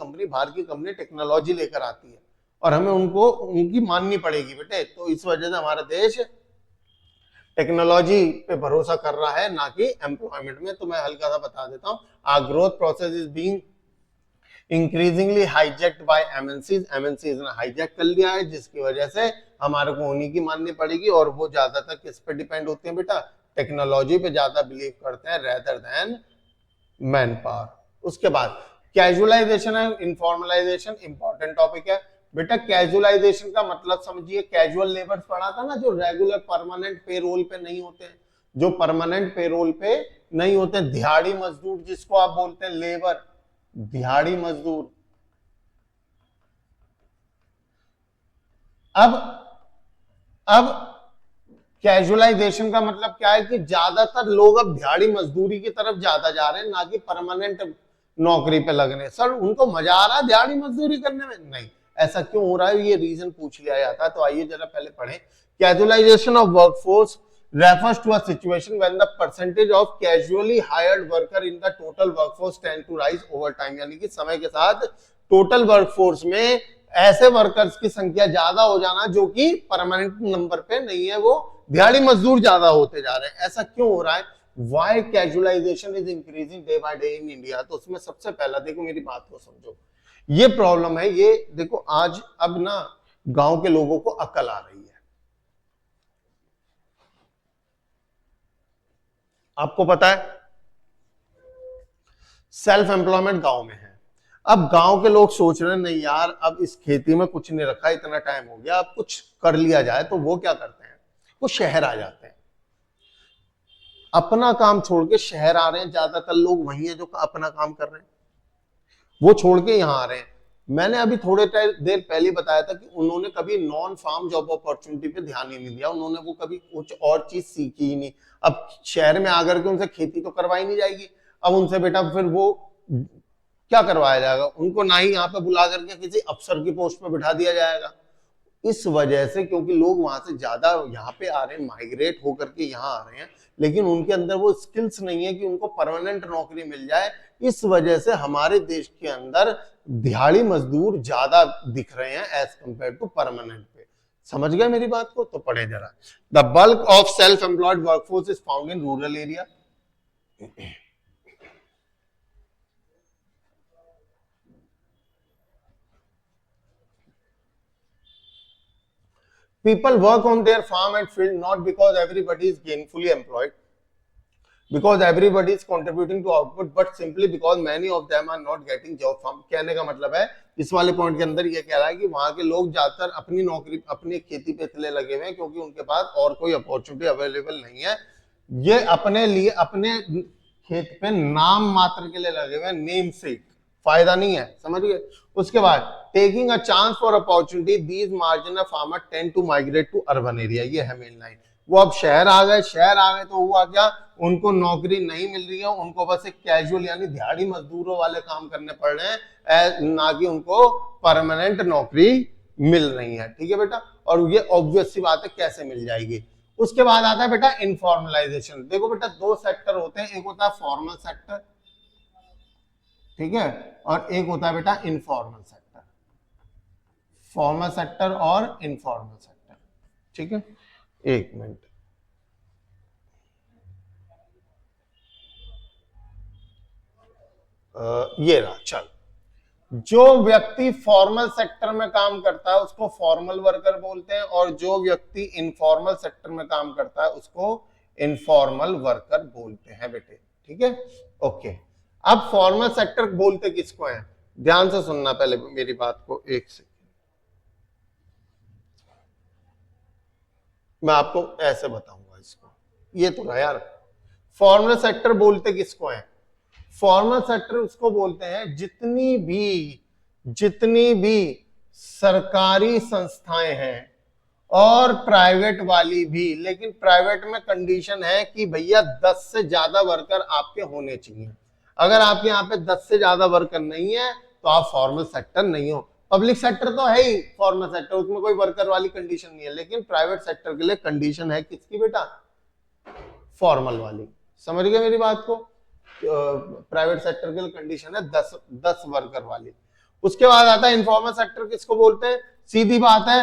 कंपनी टेक्नोलॉजी लेकर आती है और हमें उनकी माननी पड़ेगी बेटे। तो इस वजह से हमारा देश टेक्नोलॉजी पे भरोसा कर रहा है, ना कि एम्प्लॉयमेंट में। तो मैं हल्का सा बता देता हूं, our growth process is being increasingly hijacked by MNCs. MNCs ने हाईजैक कर लिया है, जिसकी वजह से हमारे को उन्हीं की माननी पड़ेगी, और वो ज्यादातर किस पे डिपेंड होते हैं बेटा, टेक्नोलॉजी पे ज्यादा बिलीव करते हैं रेदर देन मैन पावर। उसके बाद casualisation and informalisation important topic है बेटा। कैजुअलाइजेशन का मतलब समझिए, कैजुअल लेबर पढ़ा था ना, जो रेगुलर परमानेंट पेरोल पे नहीं होते हैं, जो परमानेंट पेरोल पे नहीं होते, दिहाड़ी मजदूर जिसको आप बोलते हैं, लेबर, दिहाड़ी मजदूर। अब कैजुअलाइजेशन का मतलब क्या है कि ज्यादातर लोग अब दिहाड़ी मजदूरी की तरफ ज्यादा जा रहे हैं, ना कि परमानेंट नौकरी पे लग रहे हैं। सर उनको मजा आ रहा है दिहाड़ी मजदूरी करने में? नहीं। ऐसा क्यों हो रहा है, ये रीजन पूछ लिया जाता है। तो आइए जरा पहले पढ़ें। Casualisation of workforce refers to a situation when the percentage of casually hired worker in the total workforce tend to rise over time। यानी कि समय के साथ टोटल वर्कफोर्स में ऐसे वर्कर्स की संख्या ज्यादा हो जाना जो कि परमानेंट नंबर पे नहीं है, वो दिहाड़ी मजदूर ज्यादा होते जा रहे हैं। ऐसा क्यों हो रहा है? Why casualisation is increasing day by day in India? तो उसमें सबसे पहला देखो, मेरी बात को समझो, ये प्रॉब्लम है। ये देखो आज अब ना गांव के लोगों को अकल आ रही है। आपको पता है सेल्फ एम्प्लॉयमेंट गांव में है। अब गांव के लोग सोच रहे हैं नहीं यार, अब इस खेती में कुछ नहीं रखा, इतना टाइम हो गया, अब कुछ कर लिया जाए। तो वो क्या करते हैं, वो शहर आ जाते हैं। अपना काम छोड़ के शहर आ रहे हैं, ज्यादातर लोग वही है जो अपना काम कर रहे हैं, वो छोड़ के यहां आ रहे हैं। मैंने अभी थोड़े देर पहले बताया था कि उन्होंने कभी नॉन फार्म जॉब अपॉर्चुनिटी पे ध्यान ही नहीं दिया, उन्होंने वो कभी कुछ और चीज सीखी ही नहीं। अब शहर में आकर के उनसे खेती तो करवाई नहीं जाएगी, अब उनसे बेटा फिर वो क्या करवाया जाएगा, उनको ना ही यहाँ पे बुला करके किसी अफसर की पोस्ट पे बिठा दिया जाएगा। इस वजह से, क्योंकि लोग वहां से ज्यादा यहाँ पे आ रहे हैं, माइग्रेट होकर के यहाँ आ रहे हैं, लेकिन उनके अंदर वो स्किल्स नहीं है कि उनको परमानेंट नौकरी मिल जाए। इस वजह से हमारे देश के अंदर दिहाड़ी मजदूर ज्यादा दिख रहे हैं एज कंपेयर टू परमानेंट पे। समझ गए मेरी बात को? तो पढ़े जरा। The bulk of self employed workforce is found in rural area. People work on their farm and field not because everybody is gainfully employed, because everybody is contributing to output, but simply because many of them are not getting job from। कहने का मतलब है इस वाले पॉइंट के अंदर ये कह रहा है कि वहां के लोग ज्यादातर अपनी नौकरी, अपनी खेती पे इसलिए लगे हुए हैं क्योंकि उनके पास और कोई अपॉर्चुनिटी अवेलेबल नहीं है। ये अपने लिए, अपने खेत पे नाम मात्र के लिए लगे हुए हैं, नेम से फायदा नहीं है। समझ गए? उसके बाद taking a chance for opportunity, these marginal farmer tend to migrate to urban area. ये है मेन लाइन। वो अब शहर आ गए, तो हुआ क्या, उनको नौकरी नहीं मिल रही है, उनको बस एक कैजुअल यानी दिहाड़ी मजदूरों वाले काम करने पड़ रहे हैं, ना कि उनको परमानेंट नौकरी मिल रही है। ठीक है बेटा? और ये ऑब्वियस सी बात है, कैसे मिल जाएगी। उसके बाद आता है बेटा इनफॉर्मलाइजेशन। देखो बेटा दो सेक्टर होते हैं, एक होता है फॉर्मल सेक्टर, ठीक है, और एक होता है बेटा इनफॉर्मल सेक्टर। फॉर्मल सेक्टर और इनफॉर्मल सेक्टर, ठीक है। एक मिनट, ये रहा। चल, जो व्यक्ति फॉर्मल सेक्टर में काम करता है उसको फॉर्मल वर्कर बोलते हैं, और जो व्यक्ति इनफॉर्मल सेक्टर में काम करता है उसको इनफॉर्मल वर्कर बोलते हैं बेटे। ठीक है, ओके। अब फॉर्मल सेक्टर बोलते किसको है, ध्यान से सुनना पहले मेरी बात को, एक सेकंड। मैं आपको ऐसे बताऊंगा इसको, ये तो ना यार, फॉर्मल सेक्टर बोलते किसको है? फॉर्मल सेक्टर उसको बोलते हैं जितनी भी सरकारी संस्थाएं हैं और प्राइवेट वाली भी, लेकिन प्राइवेट में कंडीशन है कि भैया 10 से ज्यादा वर्कर आपके होने चाहिए। अगर आपके यहाँ पे 10 से ज्यादा वर्कर नहीं है तो आप फॉर्मल सेक्टर नहीं हो। पब्लिक सेक्टर तो है ही फॉर्मल सेक्टर, उसमें कोई वर्कर वाली कंडीशन नहीं है, लेकिन प्राइवेट सेक्टर के लिए कंडीशन है किसकी बेटा? फॉर्मल वाली। समझ गए मेरी बात को? प्राइवेट सेक्टर के लिए कंडीशन है 10 वर्कर वाली। उसके बाद आता है इनफॉर्मल सेक्टर, किसको बोलते हैं? सीधी बात है,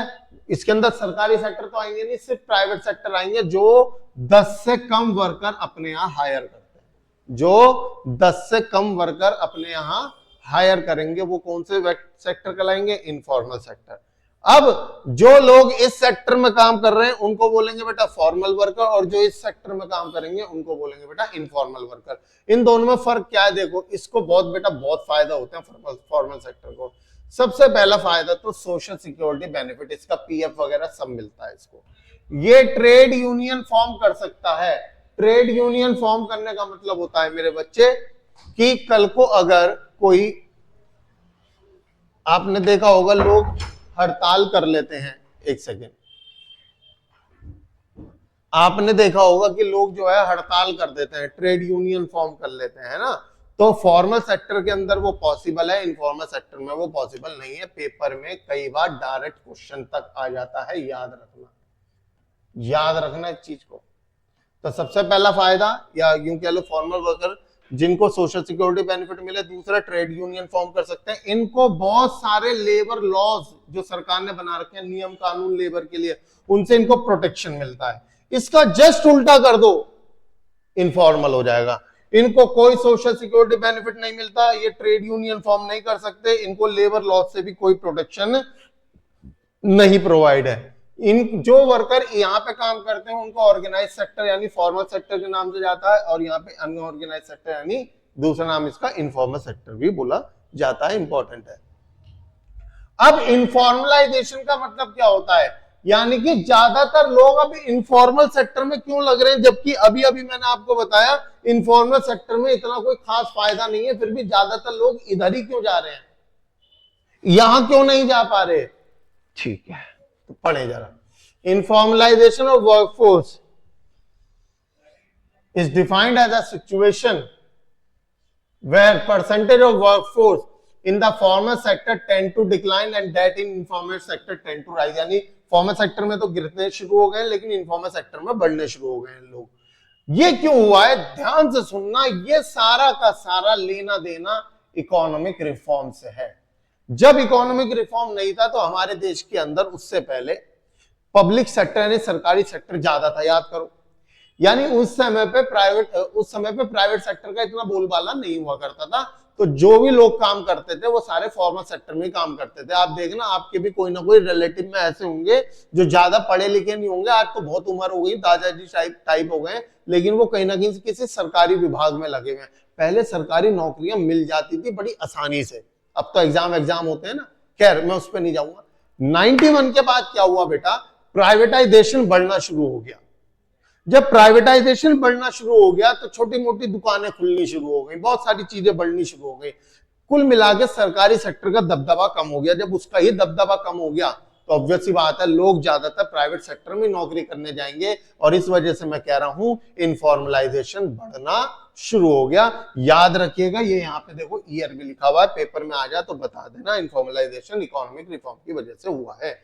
इसके अंदर सरकारी सेक्टर तो आएंगे नहीं, सिर्फ प्राइवेट सेक्टर आएंगे जो 10 से कम वर्कर अपने यहां हायर करते हैं। जो 10 से कम वर्कर अपने यहां हायर करेंगे वो कौन से सेक्टर कहलाएंगे? Informal sector. अब जो लोग इस सेक्टर में काम कर रहे हैं उनको बोलेंगे बेटा फॉर्मल वर्कर, और जो इस सेक्टर में काम करेंगे उनको बोलेंगे बेटा इनफॉर्मल वर्कर। इन दोनों में फर्क क्या है? देखो, इसको बहुत फायदा होते हैं फॉर्मल सेक्टर को। सबसे पहला फायदा तो सोशल सिक्योरिटी बेनिफिट, इसका पीएफ वगैरह सब मिलता है इसको। ये ट्रेड यूनियन फॉर्म कर सकता है। ट्रेड यूनियन फॉर्म करने का मतलब होता है मेरे बच्चे कि कल को अगर कोई, आपने देखा होगा लोग हड़ताल कर लेते हैं, एक सेकेंड, आपने देखा होगा कि लोग जो है हड़ताल कर देते हैं, ट्रेड यूनियन फॉर्म कर लेते हैं ना। तो फॉर्मल सेक्टर के अंदर वो पॉसिबल है, इनफॉर्मल सेक्टर में वो पॉसिबल नहीं है। पेपर में कई बार डायरेक्ट क्वेश्चन तक आ जाता है, याद रखना इस चीज को। तो सबसे पहला फायदा, या यूं कह लो फॉर्मल वर्कर जिनको सोशल सिक्योरिटी बेनिफिट मिले। दूसरा, ट्रेड यूनियन फॉर्म कर सकते हैं। इनको बहुत सारे लेबर लॉज जो सरकार ने बना रखे हैं, नियम कानून लेबर के लिए, उनसे इनको प्रोटेक्शन मिलता है। इसका जस्ट उल्टा कर दो, इनफॉर्मल हो जाएगा। इनको कोई सोशल सिक्योरिटी बेनिफिट नहीं मिलता, ये ट्रेड यूनियन फॉर्म नहीं कर सकते, इनको लेबर लॉ से भी कोई प्रोटेक्शन नहीं प्रोवाइड है। इन जो वर्कर यहाँ पे काम करते हैं उनको ऑर्गेनाइज सेक्टर यानी फॉर्मल सेक्टर के नाम से जाता है, और यहाँ पे अनऑर्गेनाइज सेक्टर यानी दूसरा नाम इसका इनफॉर्मल सेक्टर भी बोला जाता है। इंपॉर्टेंट है। अब इनफॉर्मलाइजेशन का मतलब क्या होता है? यानी कि ज्यादातर लोग अब इनफॉर्मल सेक्टर में क्यों लग रहे हैं, जबकि अभी अभी मैंने आपको बताया इनफॉर्मल सेक्टर में इतना कोई खास फायदा नहीं है, फिर भी ज्यादातर लोग इधर ही क्यों जा रहे हैं, यहां क्यों नहीं जा पा रहे? ठीक है, तो पढ़े जरा। Informalisation of workforce is defined as a situation where percentage of workforce in the formal sector tend to decline and that in informal sector tend to rise। यानी फॉर्मल सेक्टर में तो गिरने शुरू हो गए, लेकिन इनफॉर्मल सेक्टर में बढ़ने शुरू हो गए हैं लोग। ये क्यों हुआ है? ध्यान से सुनना, ये सारा का सारा लेना देना इकोनॉमिक रिफॉर्म से है। जब इकोनॉमिक रिफॉर्म नहीं था तो हमारे देश के अंदर उससे पहले पब्लिक सेक्टर यानी सरकारी सेक्टर ज्यादा था, याद करो। यानी उस समय पे प्राइवेट सेक्टर का इतना बोलबाला नहीं हुआ करता था। तो जो भी लोग काम करते थे वो सारे फॉर्मल सेक्टर में काम करते थे। आप देखना, आपके भी कोई ना कोई रिलेटिव में ऐसे होंगे जो ज्यादा पढ़े लिखे नहीं होंगे, आज तो बहुत उम्र हो गई, दादाजी टाइप हो गए, लेकिन वो कहीं ना कहीं किसी सरकारी विभाग में लगे हुए हैं। पहले सरकारी नौकरियां मिल जाती थी बड़ी आसानी से, अब तो एग्जाम होते हैं ना। खैर, मैं उस पर नहीं जाऊंगा। 91 के बाद क्या हुआ बेटा? प्राइवेटाइजेशन बढ़ना शुरू हो गया। जब प्राइवेटाइजेशन बढ़ना शुरू हो गया तो छोटी मोटी दुकानें खुलनी शुरू हो गई, बहुत सारी चीजें बढ़नी शुरू हो गई। कुल मिलाकर सरकारी सेक्टर का दबदबा कम हो गया। जब उसका ही दबदबा कम हो गया तो ऑब्वियस सी बात है लोग ज्यादातर प्राइवेट सेक्टर में नौकरी करने जाएंगे, और इस वजह से मैं कह रहा हूं इनफॉर्मलाइजेशन बढ़ना शुरू हो गया। याद रखिएगा, ये यहाँ पे देखो ईयर भी लिखा हुआ है, पेपर में आ जाए तो बता देना। इनफॉर्मलाइजेशन इकोनॉमिक रिफॉर्म की वजह से हुआ है।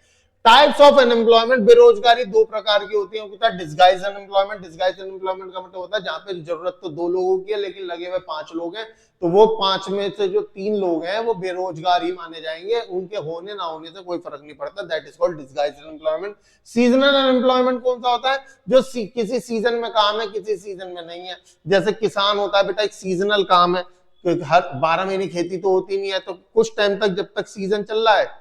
टाइप्स ऑफ अनएम्प्लॉयमेंट, बेरोजगारी दो प्रकार की होती है। डिस्गाइज अनएम्प्लॉयमेंट, डिस्गाइज अनएम्प्लॉयमेंट का मतलब होता है जहां पे जरूरत तो 2 लोगों की है लेकिन लगे हुए 5 लोग हैं, तो वो 5 में से जो 3 लोग हैं वो बेरोजगार ही माने जाएंगे, उनके होने ना होने से कोई फर्क नहीं पड़ता। That is called disguise unemployment. Seasonal unemployment कौन सा होता है? जो किसी सीजन में काम है, किसी सीजन में नहीं है। जैसे किसान होता है बेटा, एक सीजनल काम है, हर 12 महीने खेती तो होती नहीं है, तो कुछ टाइम तक जब तक सीजन चल रहा है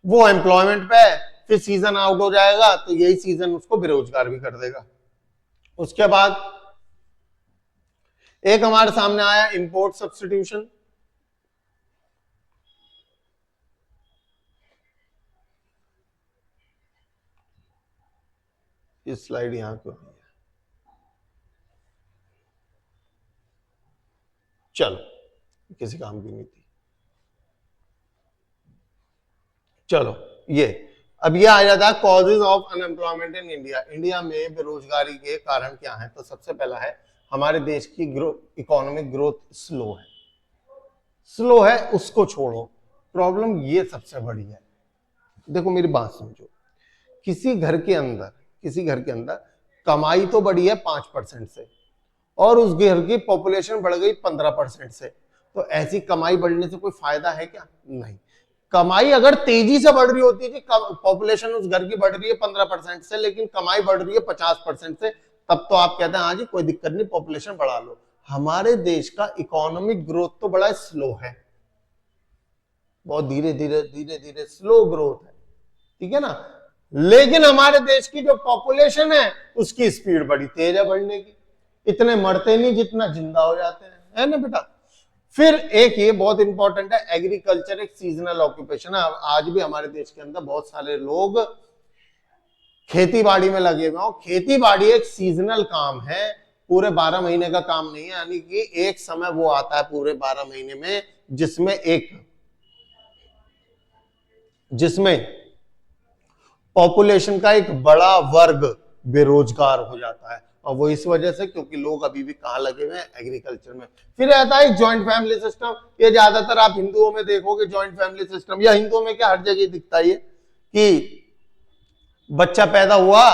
वो एम्प्लॉयमेंट पे है, फिर सीजन आउट हो जाएगा तो यही सीजन उसको बेरोजगार भी कर देगा। उसके बाद एक हमारे सामने आया इंपोर्ट सब्स्टिट्यूशन। इस स्लाइड यहां क्यों नहीं है? चलो किसी काम की नहीं थी। चलो ये अब ये आ जाता है causes of unemployment in India. India में बेरोजगारी के कारण क्या है? तो सबसे पहला है हमारे देश की इकोनॉमिक ग्रोथ स्लो है, उसको छोड़ो, प्रॉब्लम ये सबसे बड़ी है। देखो मेरी बात समझो, किसी घर के अंदर कमाई तो बढ़ी है 5% से और उस घर की पॉपुलेशन बढ़ गई 15% से, तो ऐसी कमाई बढ़ने से कोई फायदा है क्या? नहीं। कमाई अगर तेजी से बढ़ रही होती है कि पॉपुलेशन उस घर की बढ़ रही है 15% से लेकिन कमाई बढ़ रही है 50% से, तब तो आप कहते हैं हाँ जी कोई दिक्कत नहीं, पॉपुलेशन बढ़ा लो। हमारे देश का इकोनॉमिक ग्रोथ तो बड़ा स्लो है, बहुत धीरे धीरे स्लो ग्रोथ है, ठीक है ना। लेकिन हमारे देश की जो पॉपुलेशन है उसकी स्पीड बड़ी तेज है बढ़ने की, इतने मरते नहीं जितना जिंदा हो जाते हैं, है ना बेटा। फिर एक ये बहुत इंपॉर्टेंट है, एग्रीकल्चर एक सीजनल ऑक्यूपेशन है। आज भी हमारे देश के अंदर बहुत सारे लोग खेती बाड़ी में लगे हुए हैं। खेती बाड़ी एक सीजनल काम है, पूरे 12 महीने का काम नहीं है, यानी कि एक समय वो आता है पूरे 12 महीने में जिसमें पॉपुलेशन का एक बड़ा वर्ग बेरोजगार हो जाता है, और वो इस वजह से क्योंकि लोग अभी भी कहां लगे हुए हैं? एग्रीकल्चर में। फिर आता है जॉइंट फैमिली सिस्टम। ये ज्यादातर आप हिंदुओं में देखोगे जॉइंट फैमिली सिस्टम, या हिंदुओं में क्या हर जगह दिखता है कि बच्चा पैदा हुआ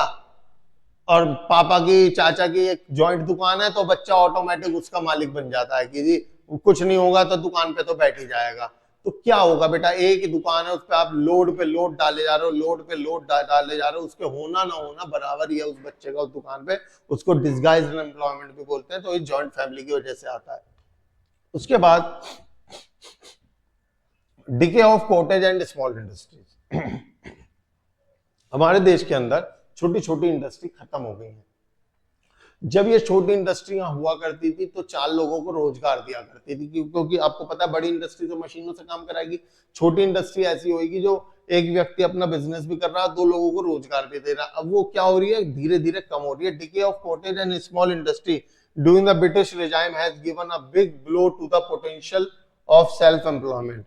और पापा की चाचा की एक जॉइंट दुकान है तो बच्चा ऑटोमेटिक उसका मालिक बन जाता है कि जी कुछ नहीं होगा तो दुकान पे तो बैठ ही जाएगा। तो क्या होगा बेटा, एक ही दुकान है, उस पर आप लोड पे लोड डाले जा रहे हो, लोड पे लोड डाले जा रहे हो, उसके होना ना होना बराबर ही है उस बच्चे का उस दुकान पे। उसको डिसगाइज्ड एम्प्लॉयमेंट भी बोलते हैं। तो ये जॉइंट फैमिली की वजह से आता है। उसके बाद decay of cottage and small industries. हमारे देश के अंदर छोटी छोटी इंडस्ट्री खत्म हो गई है। जब ये छोटी इंडस्ट्रियां हुआ करती थी तो 4 लोगों को रोजगार दिया करती थी, क्योंकि आपको पता है बड़ी इंडस्ट्री तो मशीनों से काम कराएगी, छोटी इंडस्ट्री ऐसी होगी जो एक व्यक्ति अपना बिजनेस भी कर रहा है, 2 लोगों को रोजगार भी दे रहा है। अब वो क्या हो रही है? धीरे धीरे कम हो रही है। Decay of cottage and small industry during the British regime has given a big blow to the potential of self employment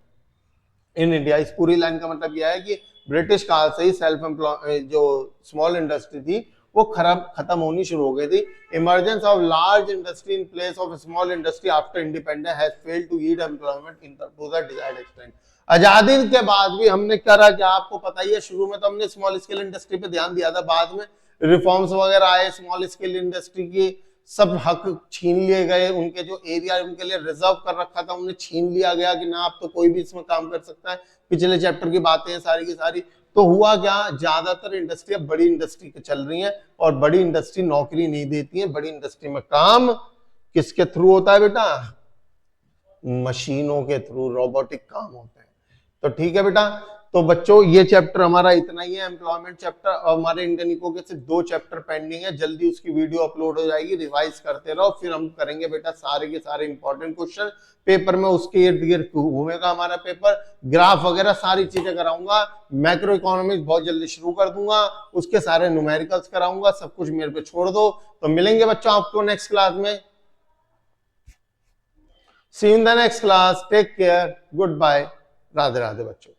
in India. इस पूरी लाइन का मतलब यह है कि ब्रिटिश काल से ही सेल्फ एम्प्लॉय जो स्मॉल इंडस्ट्री थी वो खत्म होनी शुरू हो गई थी। Emergence of large industry in place of small industry after independence has failed to yield employment in to the desired extent. आजादी के बाद भी हमने करा क्या? आपको पता ही है, शुरू में तो हमने स्मॉल स्केल इंडस्ट्री पे ध्यान दिया था, बाद में रिफॉर्म्स वगैरह आए, स्मॉल स्केल इंडस्ट्री की सब हक छीन लिए गए, उनके जो एरिया उनके लिए रिजर्व कर रखा था उन्हें छीन लिया गया कि ना आप तो कोई भी इसमें काम कर सकता है। पिछले चैप्टर की बातें हैं सारी की सारी। तो हुआ क्या? ज्यादातर इंडस्ट्री अब बड़ी इंडस्ट्री के चल रही हैं, और बड़ी इंडस्ट्री नौकरी नहीं देती है। बड़ी इंडस्ट्री में काम किसके थ्रू होता है बेटा? मशीनों के थ्रू, रोबोटिक काम होते हैं। तो ठीक है बेटा, तो बच्चों ये चैप्टर हमारा इतना ही है, एम्प्लॉयमेंट चैप्टर। और हमारे इंडियन इको के सिर्फ 2 चैप्टर पेंडिंग है, जल्दी उसकी वीडियो अपलोड हो जाएगी, रिवाइज करते रहो। फिर हम करेंगे बेटा सारे के सारे इंपॉर्टेंट क्वेश्चन पेपर में, उसके इर्द गिर्द घूमेगा हमारा पेपर, ग्राफ वगैरह सारी चीजें कराऊंगा। मैक्रो इकोनॉमिक्स बहुत जल्दी शुरू कर दूंगा, उसके सारे न्यूमेरिकल्स कराऊंगा, सब कुछ मेरे पे छोड़ दो। तो मिलेंगे बच्चों आपको नेक्स्ट क्लास में। See you in the next class. Take care. Goodbye. Radhe Radhe बच्चों।